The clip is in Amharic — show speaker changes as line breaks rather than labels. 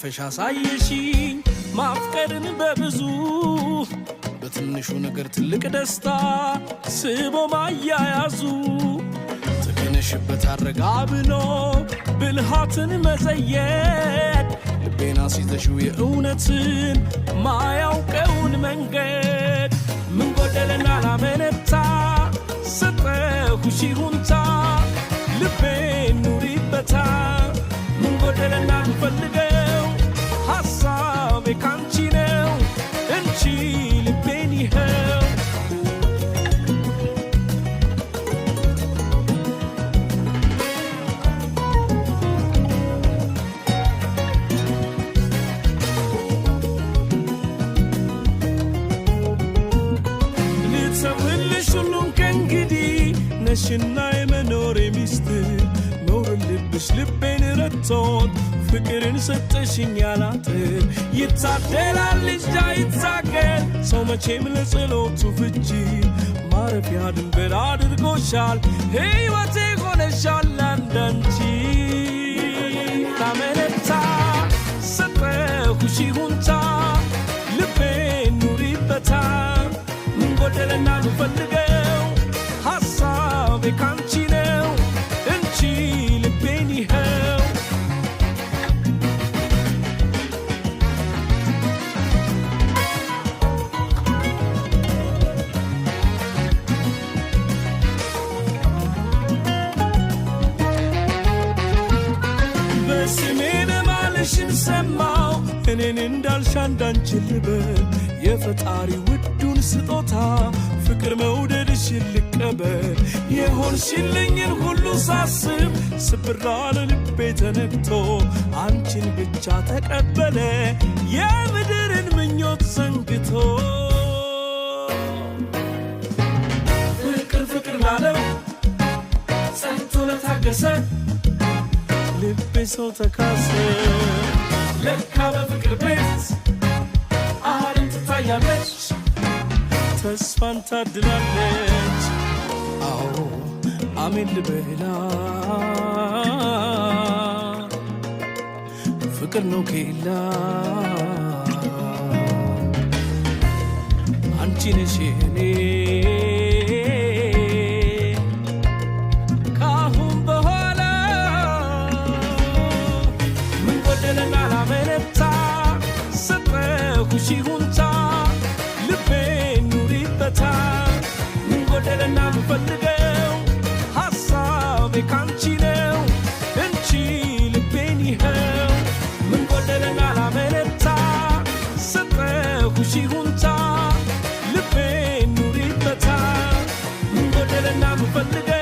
አልፈሽ አሳየሽኝ ማፍቀርን በብዙ በትንሹ ነገር ትልቅ ደስታ ስቦ ማያያዙ ተገነሽበት አረጋ ብሎ ብልሃትን መዘየድ ልቤን አስይዘሽው የእውነትን ማያውቀውን መንገድ ምን ጎደለና ላመነታ ሰጠሁሽ ይሁንታ ልቤን ኑሪበታ ምን ጎደለና ልፈልገው ሐሳቤ ካንቺ ነው እንጂ ልቤን ይኸው ልተውልሽ ሁሉን ከእንግዲህ ነሽና የመኖሬ ሚስጥር ኖርን ልብሽ ልቤን ረቶት ፍቅርን ሰጠሽኝ ያላጥር ይታደላል ልጅ አይታገል ሰው መቼም ለጸሎቱ ፍቺ ማረፊያ ድንበር አድርጎሻል ሕይወቴ ሆነሻል አንዳንቺ ላመነታ ሰጠሁሽ ይሁንታ ልቤን ኑሪበታ ምን ጎደለና ልፈልገው ሐሳቤ ካንቺ ነው እንጂ ልቤን ይኸው በስሜ ለማለሽን ሰማው እኔን እንዳልሽ አንዳንቺን ልበል የፈጣሪ ውዱን ስጦታ ፍቅር መውደድሽን ልቀበል የሆንሽልኝን ሁሉ ሳስብ ስብራል ልቤ ተነክቶ አንቺን ብቻ ተቀበለ የምድርን ምኞት ዘንግቶ ፍቅር ፍቅር ላለው ጸንቶ ለታገሰ ልቤ ሰው ተካሰ ለካ በፍቅር ቤት ዓለም ትታያለች ተስፋን ታድላለች አዎ አሜን ልበላ ፍቅር ነው ኬላ አንቺ ነሽ የኔ ካሁን በኋላ ምን ጎደለና ላመነታ ሰጠሁሽ ይሁንታ ልቤን ኑሪበታ ምን ጎደለና ልፈልገው ሐሳቤ ካንቺ ነው እንጂ ልቤን ይኸው ምን ጎደለና ላመነታ ሰጠሁሽ ይሁንታ ልቤን ኑሪበታ ምን ጎደለና ልፈልገው